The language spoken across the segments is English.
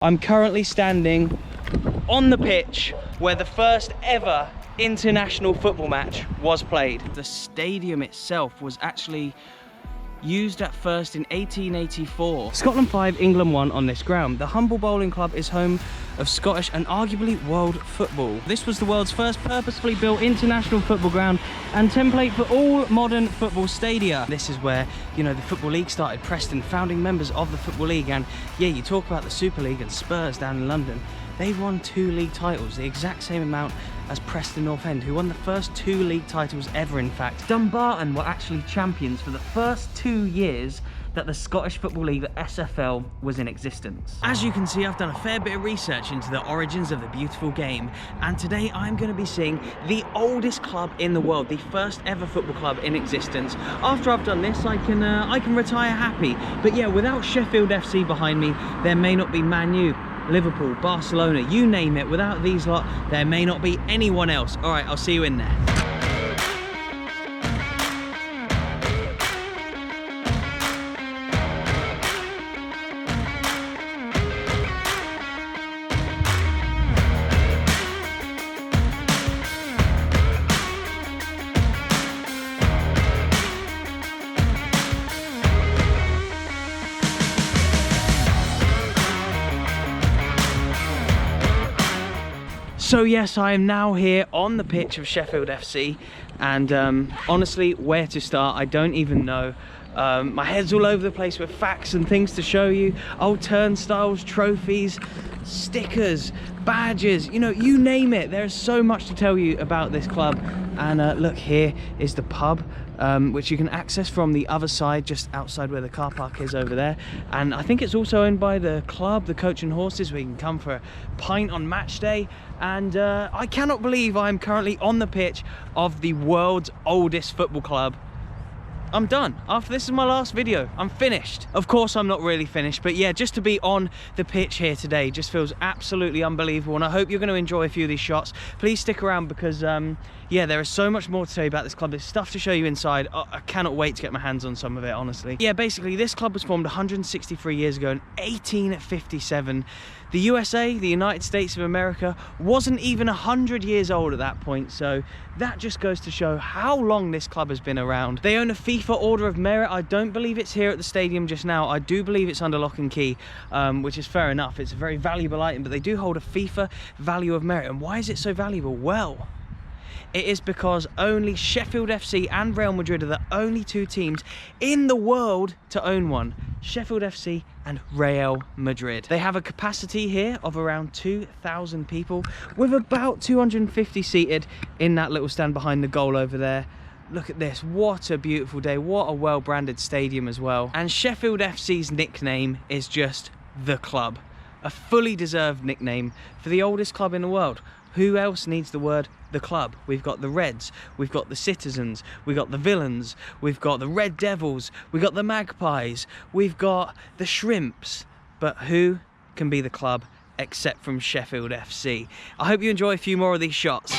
I'm currently standing on the pitch where the first ever international football match was played. The stadium itself was actually used at first in 1884. Scotland 5, England 1 on this ground. The Humble Bowling Club is home of Scottish and arguably world football. This was the world's first purposefully built international football ground and template for all modern football stadia. This is where, you know, the Football League started. Preston, founding members of the Football League, and yeah, you talk about the Super League and Spurs down in London. They've won 2 league titles, the exact same amount as Preston North End, who won the first 2 league titles ever, in fact. Dumbarton were actually champions for the first 2 years that the Scottish Football League, the SFL, was in existence. As you can see, I've done a fair bit of research into the origins of the beautiful game, and today I'm going to be seeing the oldest club in the world, the first ever football club in existence. After I've done this, I can retire happy. But yeah, without Sheffield FC behind me, there may not be Man U, Liverpool, Barcelona, you name it. Without these lot, there may not be anyone else. All right, I'll see you in there. So yes, I am now here on the pitch of Sheffield FC, and honestly, where to start, I don't even know. My head's all over the place with facts and things to show you. Old turnstiles, trophies, stickers, badges, you know, you name it. There's so much to tell you about this club. And look, here is the pub, which you can access from the other side, just outside where the car park is over there. And I think it's also owned by the club, the Coach and Horses, where you can come for a pint on match day. And I cannot believe I'm currently on the pitch of the world's oldest football club. I'm done. After this is my last video, I'm finished. Of course, I'm not really finished, but yeah, just to be on the pitch here today just feels absolutely unbelievable, and I hope you're going to enjoy a few of these shots. Please stick around because, yeah, there is so much more to tell you about this club. There's stuff to show you inside. Oh, I cannot wait to get my hands on some of it, honestly. Yeah, basically, this club was formed 163 years ago in 1857. The USA, the United States of America, wasn't even 100 years old at that point, so that just goes to show how long this club has been around. They own a FIFA Order of Merit. I don't believe it's here at the stadium just now. I do believe it's under lock and key, which is fair enough. It's a very valuable item, but they do hold a FIFA Value of Merit. And why is it so valuable? Well, it is because only Sheffield FC and Real Madrid are the only 2 teams in the world to own one. Sheffield FC and Real Madrid. They have a capacity here of around 2,000 people, with about 250 seated in that little stand behind the goal over there. Look at this, what a beautiful day, what a well-branded stadium as well. And Sheffield FC's nickname is just the club. A fully deserved nickname for the oldest club in the world. Who else needs the word the club? We've got the Reds, we've got the Citizens, we've got the Villains, we've got the Red Devils, we've got the Magpies, we've got the Shrimps. But who can be the club except from Sheffield FC? I hope you enjoy a few more of these shots.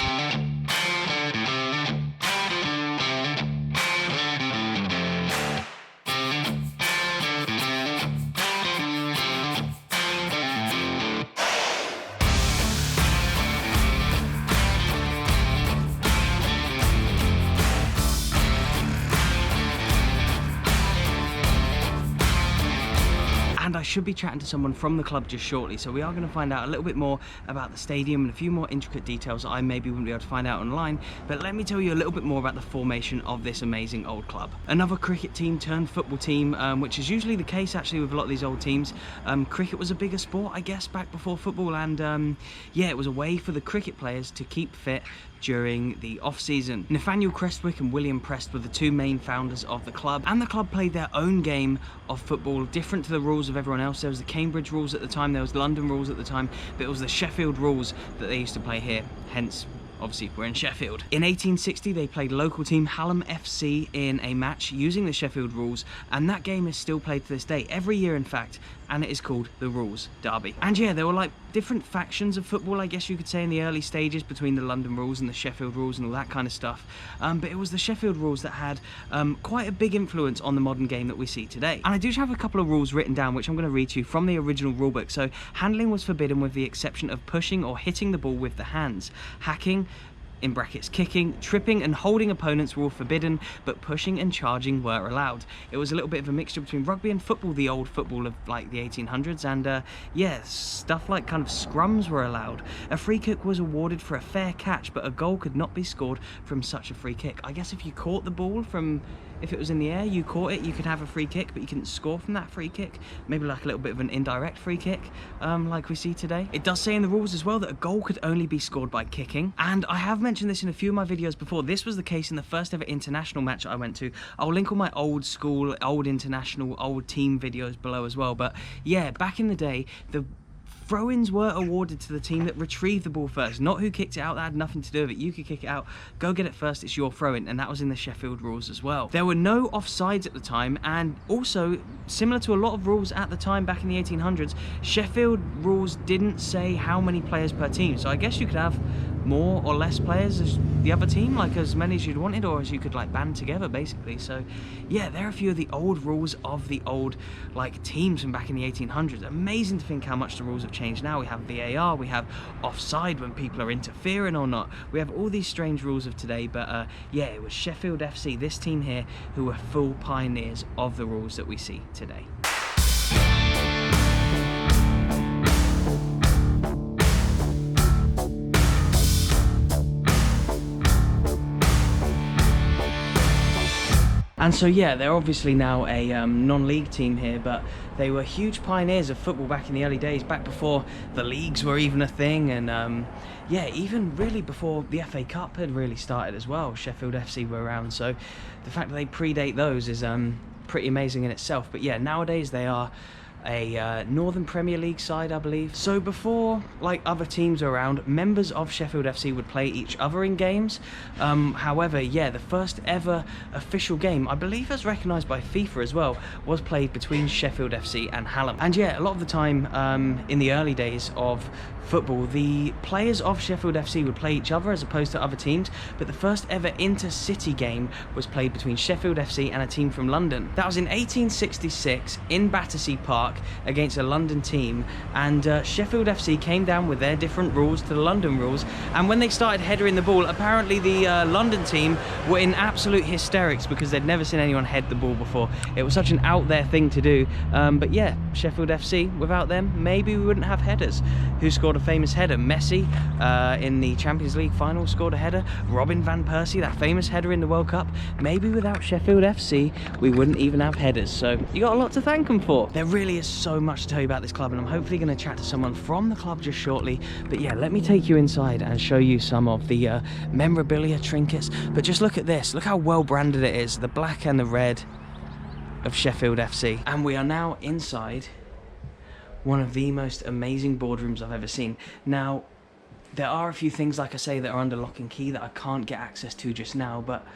And I should be chatting to someone from the club just shortly, so we are going to find out a little bit more about the stadium and a few more intricate details that I maybe wouldn't be able to find out online. But let me tell you a little bit more about the formation of this amazing old club. Another cricket team turned football team, which is usually the case actually with a lot of these old teams. Cricket was a bigger sport, I guess, back before football, and yeah, it was a way for the cricket players to keep fit during the off-season. Nathaniel Crestwick and William Prest were the 2 main founders of the club, and the club played their own game of football, different to the rules of everyone else. There was the Cambridge rules at the time, there was London rules at the time, but it was the Sheffield rules that they used to play here, hence obviously we're in Sheffield. In 1860 they played local team Hallam FC in a match using the Sheffield rules, and that game is still played to this day. Every year, in fact, and it is called the Rules Derby. And yeah, there were like different factions of football, I guess you could say, in the early stages between the London Rules and the Sheffield Rules and all that kind of stuff. But it was the Sheffield Rules that had quite a big influence on the modern game that we see today. And I do have a couple of rules written down, which I'm going to read to you from the original rulebook. So handling was forbidden with the exception of pushing or hitting the ball with the hands. Hacking, in brackets kicking, tripping and holding opponents were all forbidden, but pushing and charging were allowed. It was a little bit of a mixture between rugby and football, the old football of like the 1800s, and yeah, stuff like kind of scrums were allowed. A free kick was awarded for a fair catch, but a goal could not be scored from such a free kick. I guess if you caught the ball from, if it was in the air, you caught it, you could have a free kick, but you couldn't score from that free kick. Maybe like a little bit of an indirect free kick, like we see today. It does say in the rules as well that a goal could only be scored by kicking, and I have mentioned this in a few of my videos before. This was the case in the first ever international match I went to. I'll link all my old school, old international, old team videos below as well. But yeah, back in the day, the throw-ins were awarded to the team that retrieved the ball first, not who kicked it out. That had nothing to do with it. You could kick it out, go get it first, it's your throw-in, and that was in the Sheffield rules as well. There were no offsides at the time, and also, similar to a lot of rules at the time back in the 1800s, Sheffield rules didn't say how many players per team, so I guess you could have more or less players as the other team, like as many as you'd wanted, or as you could like band together basically. So yeah, there are a few of the old rules of the old like teams from back in the 1800s. Amazing to think how much the rules have changed now. We have VAR, we have offside when people are interfering or not, we have all these strange rules of today. But yeah, it was Sheffield FC, this team here, who were full pioneers of the rules that we see today. And so yeah, they're obviously now a non-league team here, but they were huge pioneers of football back in the early days, back before the leagues were even a thing, and yeah, even really before the FA Cup had really started as well. Sheffield FC were around, so the fact that they predate those is pretty amazing in itself. But yeah, nowadays they are a Northern Premier League side, I believe. So before like other teams were around, members of Sheffield FC would play each other in games. However, yeah, the first ever official game, I believe as recognised by FIFA as well, was played between Sheffield FC and Hallam. And yeah, a lot of the time in the early days of football, the players of Sheffield FC would play each other as opposed to other teams, but the first ever inter-city game was played between Sheffield FC and a team from London. That was in 1866 in Battersea Park against a London team, and Sheffield FC came down with their different rules to the London rules, and when they started headering the ball, apparently the London team were in absolute hysterics because they'd never seen anyone head the ball before. It was such an out there thing to do, but yeah, Sheffield FC, without them, maybe we wouldn't have headers. Who scored a famous header? Messi in the Champions League final scored a header. Robin van Persie, that famous header in the World Cup. Maybe without Sheffield FC, we wouldn't even have headers. So you got a lot to thank them for. There really is so much to tell you about this club, and I'm hopefully going to chat to someone from the club just shortly. But yeah, let me take you inside and show you some of the memorabilia, trinkets. But just look at this. Look how well branded it is. The black and the red of Sheffield FC. And we are now inside one of the most amazing boardrooms I've ever seen. Now, there are a few things, like I say, that are under lock and key that I can't get access to just now, but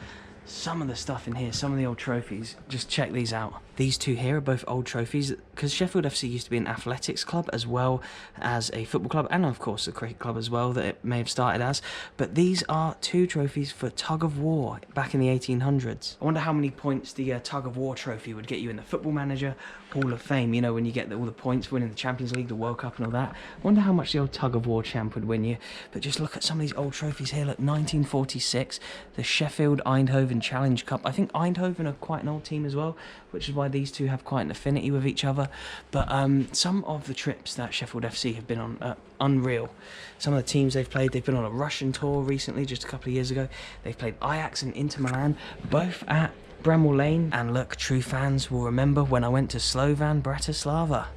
some of the stuff in here, some of the old trophies, just check these out. These two here are both old trophies, because Sheffield FC used to be an athletics club as well as a football club, and of course a cricket club as well, that it may have started as. But these are two trophies for tug of war back in the 1800s. I wonder how many points the tug of war trophy would get you in the Football Manager Hall of Fame, you know, when you get all the points for winning the Champions League, the World Cup and all that. I wonder how much the old tug of war champ would win you. But just look at some of these old trophies here. Look, 1946, the Sheffield Eindhoven Challenge Cup. I think Eindhoven are quite an old team as well, which is why these two have quite an affinity with each other. But some of the trips that Sheffield FC have been on, unreal. Some of the teams they've been on a Russian tour recently, just a couple of years ago. They've played Ajax and Inter Milan, both at Bramall Lane. And look, true fans will remember when I went to Slovan Bratislava.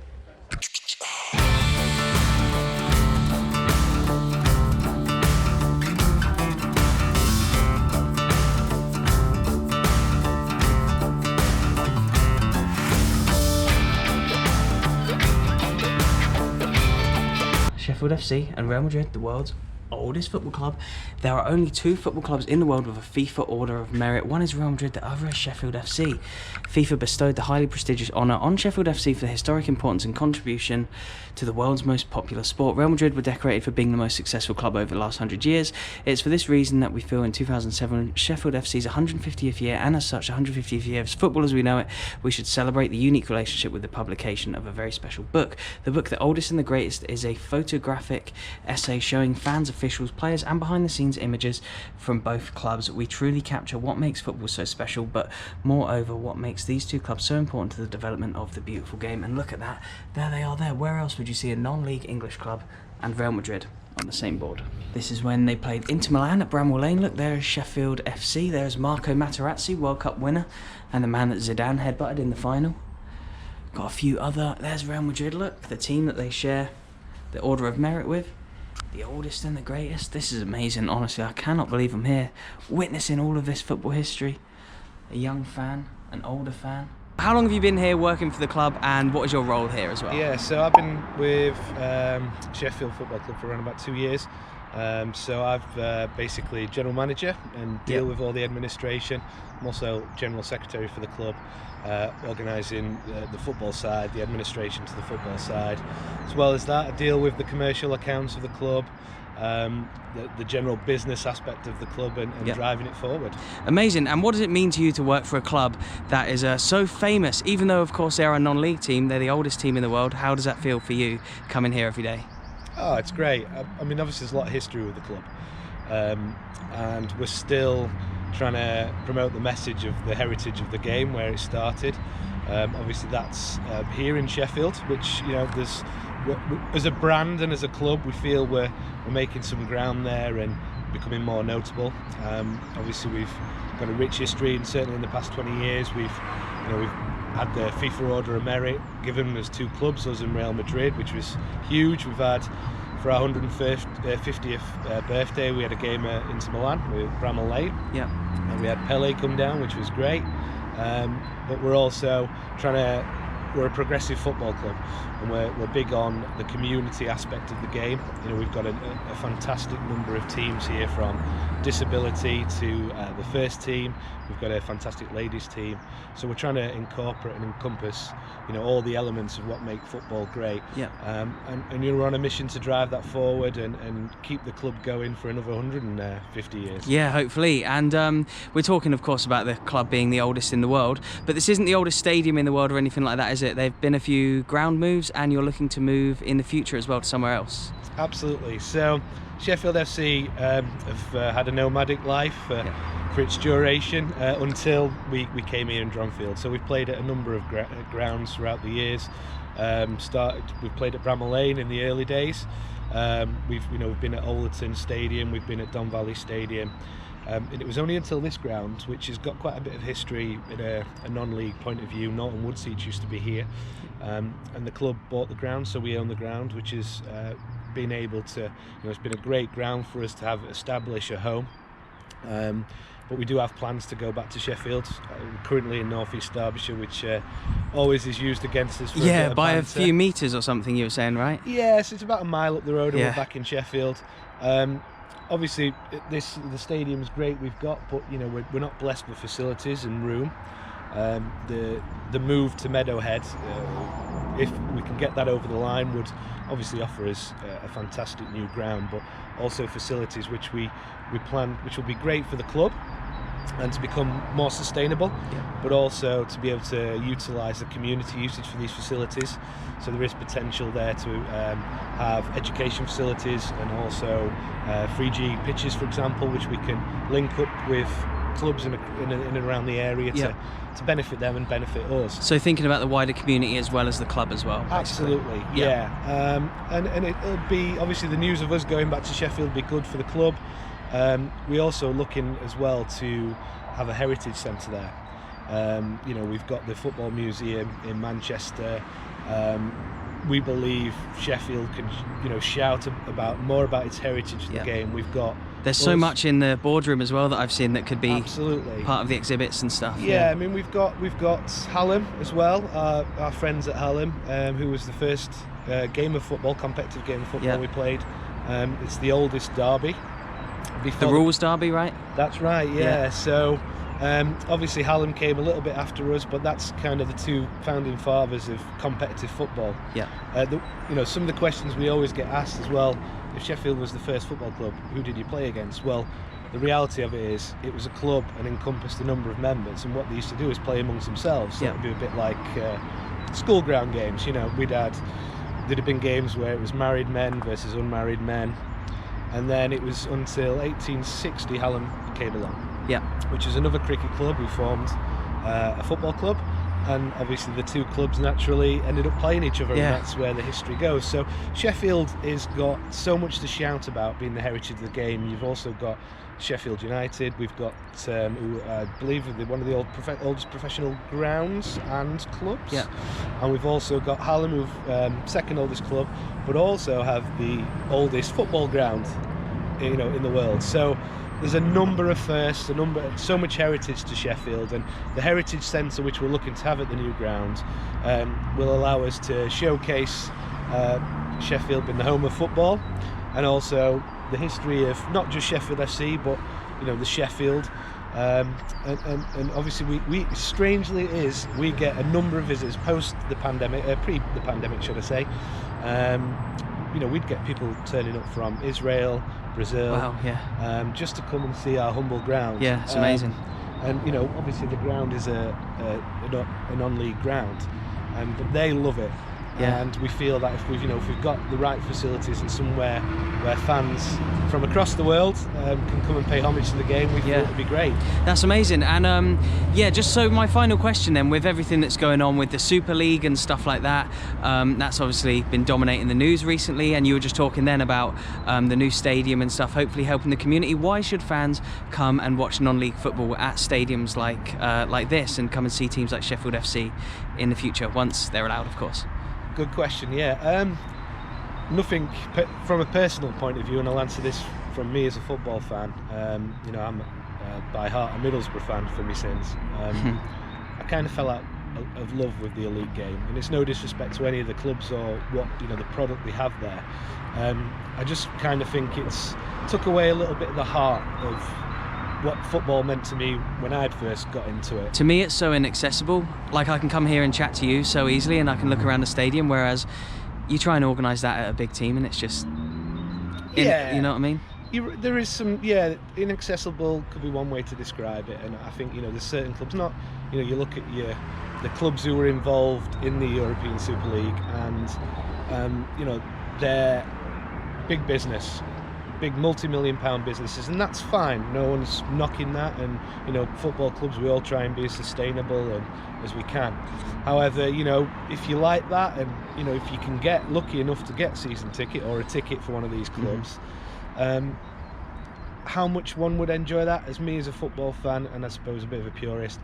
Sheffield FC and Real Madrid, the world's oldest football club. There are only 2 football clubs in the world with a FIFA Order of Merit. One is Real Madrid, the other is Sheffield FC. FIFA bestowed the highly prestigious honour on Sheffield FC for the historic importance and contribution to the world's most popular sport. Real Madrid were decorated for being the most successful club over the last 100 years. It's for this reason that we feel in 2007, Sheffield FC's 150th year, and as such 150th year of football as we know it, we should celebrate the unique relationship with the publication of a very special book. The book, The Oldest and the Greatest, is a photographic essay showing fans, officials, players and behind the scenes images from both clubs. We truly capture what makes football so special, but moreover what makes these 2 clubs so important to the development of the beautiful game. And look at that, there they are there. Where else would you see a non-league English club and Real Madrid on the same board? This is when they played Inter Milan at Bramall Lane. Look, there is Sheffield FC. There's Marco Materazzi, World Cup winner, and the man that Zidane headbutted in the final. Got a few other, there's Real Madrid, look, the team that they share the Order of Merit with. The oldest and the greatest. This is amazing, honestly. I cannot believe I'm here witnessing all of this football history. A young fan, an older fan. How long have you been here working for the club, and what is your role here as well? Yeah, so I've been with Sheffield Football Club for around about 2 years. So I've basically general manager and deal with all the administration. I'm also general secretary for the club, organising the football side, the administration to the football side. As well as that, I deal with the commercial accounts of the club, the general business aspect of the club, and driving it forward. Amazing. And what does it mean to you to work for a club that is so famous? Even though, of course, they're a non-league team, they're the oldest team in the world. How does that feel for you coming here every day? Oh, it's great. I mean, obviously there's a lot of history with the club, and we're still trying to promote the message of the heritage of the game, where it started. Obviously that's here in Sheffield, which, you know, as a brand and as a club, we feel we're making some ground there and becoming more notable. Obviously we've got a rich history, and certainly in the past 20 years we've had the FIFA Order of Merit given us 2 clubs, us and Real Madrid, which was huge. We've had, for our 150th birthday, we had a game at Inter Milan with Bramall Lane. Yeah. And we had Pele come down, which was great. But we're also we're a progressive football club, and we're big on the community aspect of the game. You know, we've got a fantastic number of teams here, from disability to the first team. We've got a fantastic ladies team, so we're trying to incorporate and encompass, you know, all the elements of what make football great. Yeah. And you're on a mission to drive that forward and keep the club going for another 150 years. Yeah, hopefully. And we're talking, of course, about the club being the oldest in the world, but this isn't the oldest stadium in the world or anything like that, is it? There've been a few ground moves, and you're looking to move in the future as well to somewhere else. Absolutely. So Sheffield FC have had a nomadic life for its duration until we came here in Dronfield. So we've played at a number of grounds throughout the years. We've played at Bramall Lane in the early days. We've been at Ollerton Stadium, we've been at Don Valley Stadium. And it was only until this ground, which has got quite a bit of history in a non-league point of view. Norton Woodseats used to be here, and the club bought the ground, so we own the ground, which has been able to, it's been a great ground for us to establish a home. But we do have plans to go back to Sheffield. We're currently in North East Derbyshire, which always is used against us. For by a few metres or something, you were saying, right? Yes, it's about a mile up the road, and we're back in Sheffield. Obviously, the stadium's great we've got, but we're not blessed with facilities and room. The move to Meadowhead, if we can get that over the line, would obviously offer us a fantastic new ground, but also facilities which we plan, which will be great for the club and to become more sustainable, but also to be able to utilise the community usage for these facilities. So there is potential there to have education facilities and also 3G pitches, for example, which we can link up with clubs in and around the area to benefit them and benefit us. So thinking about the wider community as well as the club as well. Basically. Absolutely, and it'll be, obviously the news of us going back to Sheffield will be good for the club. We're also looking as well to have a heritage centre there. We've got the Football Museum in Manchester. We believe Sheffield can, shout more about its heritage of the game. There's so much in the boardroom as well that I've seen that could be part of the exhibits and stuff. Yeah, I mean we've got Hallam as well. Our friends at Hallam, who was the first competitive game of football we played. It's the oldest derby. The rules derby, right? That's right, yeah. So obviously Hallam came a little bit after us, but that's kind of the two founding fathers of competitive football. Yeah. You know, some of the questions we always get asked as well, if Sheffield was the first football club, who did you play against? Well, the reality of it is, it was a club and encompassed a number of members, and what they used to do is play amongst themselves. So it would be a bit like school ground games. You know, there'd have been games where it was married men versus unmarried men, and then it was until 1860 Hallam came along. Yeah. Which is another cricket club who formed a football club, and obviously the two clubs naturally ended up playing each other, and that's where the history goes. So Sheffield has got so much to shout about, being the heritage of the game. You've also got Sheffield United. We've got who I believe are one of the oldest professional grounds and clubs. Yeah. And we've also got Hallam, who've second oldest club, but also have the oldest football ground, you know, in the world. So there's a number of firsts, so much heritage to Sheffield, and the Heritage Centre, which we're looking to have at the new ground, will allow us to showcase Sheffield being the home of football, and also the history of not just Sheffield FC, but you know, the Sheffield. And obviously we strangely it is, we get a number of visitors post the pandemic, pre the pandemic should I say. You know, we'd get people turning up from Israel, Brazil, just to come and see our humble ground. Yeah, it's amazing. And you know, obviously the ground is a non-league ground, but they love it. Yeah. And we feel that if we've got the right facilities and somewhere where fans from across the world can come and pay homage to the game, we feel it would be great. That's amazing. And just so my final question then, with everything that's going on with the Super League and stuff like that, that's obviously been dominating the news recently, and you were just talking then about the new stadium and stuff, hopefully helping the community. Why should fans come and watch non-league football at stadiums like this, and come and see teams like Sheffield FC in the future, once they're allowed, of course? Good question. Nothing from a personal point of view, and I'll answer this from me as a football fan. You know, I'm by heart a Middlesbrough fan for my sins. I kind of fell out of love with the elite game, and it's no disrespect to any of the clubs or what, you know, the product we have there. I just kind of think it's took away a little bit of the heart of what football meant to me when I'd first got into it. To me, it's so inaccessible. Like, I can come here and chat to you so easily, and I can look around the stadium, whereas you try and organise that at a big team and it's just you know what I mean? There is some, inaccessible could be one way to describe it. And I think, you know, there's certain clubs, not, you know, you look at the clubs who were involved in the European Super League, and you know, they're big business, big multi-million-pound businesses, and that's fine. No one's knocking that, and you know, football clubs, we all try and be as sustainable and as we can. However, you know, if you like that, and you know, if you can get lucky enough to get a season ticket or a ticket for one of these clubs, how much one would enjoy that. As me, as a football fan, and I suppose a bit of a purist,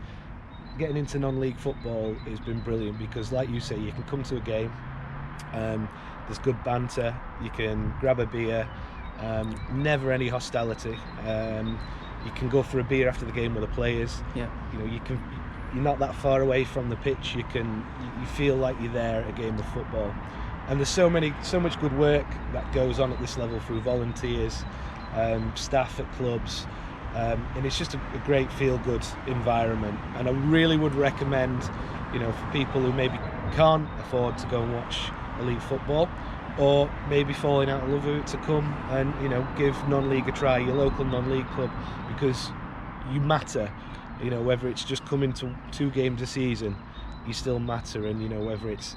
getting into non-league football has been brilliant, because like you say, you can come to a game, there's good banter, you can grab a beer, never any hostility. You can go for a beer after the game with the players. Yeah. You know, you're not that far away from the pitch. You feel like you're there at a game of football. And there's so much good work that goes on at this level through volunteers, staff at clubs, and it's just a great feel-good environment. And I really would recommend, you know, for people who maybe can't afford to go and watch elite football, or maybe falling out of love with it, to come and, you know, give non-league a try, your local non-league club, because you matter. You know, whether it's just coming to 2 games a season, you still matter. And you know, whether it's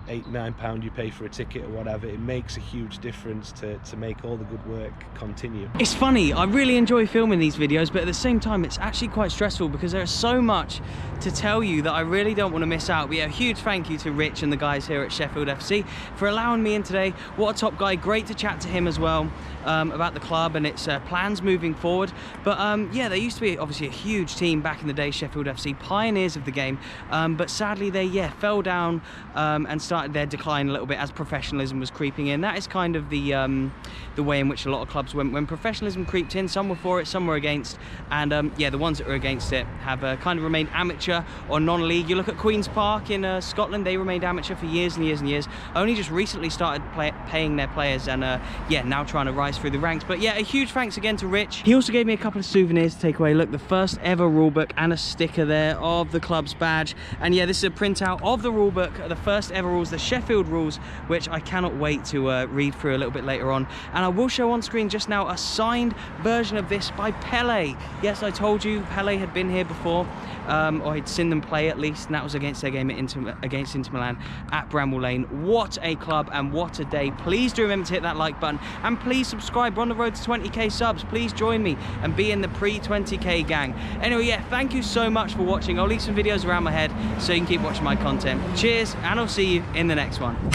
£8-9 you pay for a ticket or whatever, it makes a huge difference to make all the good work continue. It's funny, I really enjoy filming these videos, but at the same time it's actually quite stressful, because there's so much to tell you that I really don't want to miss out. But yeah, a huge thank you to Rich and the guys here at Sheffield FC for allowing me in today. What a top guy, great to chat to him as well about the club and its plans moving forward. But yeah, they used to be obviously a huge team back in the day, Sheffield FC, pioneers of the game, but sadly they fell down and started started their decline a little bit as professionalism was creeping in. That is kind of the way in which a lot of clubs went when professionalism creeped in. Some were for it, some were against, and yeah, the ones that were against it have kind of remained amateur or non-league. You look at Queen's Park in Scotland, they remained amateur for years and years and years, only just recently started paying their players, and yeah, now trying to rise through the ranks. But yeah, a huge thanks again to Rich. He also gave me a couple of souvenirs to take away. Look, the first ever rulebook and a sticker there of the club's badge, and yeah, this is a printout of the rulebook, the first ever rules, the Sheffield rules, which I cannot wait to read through a little bit later on. And I will show on screen just now a signed version of this by Pele. Yes, I told you Pele had been here before, or he'd seen them play at least, and that was against their game against Inter Milan at Bramall Lane. What a club and what a day. Please do remember to hit that like button, and please subscribe. We're on the road to 20k subs. Please join me and be in the pre-20k gang. Anyway, yeah, thank you so much for watching. I'll leave some videos around my head so you can keep watching my content. Cheers, and I'll see you in the next one.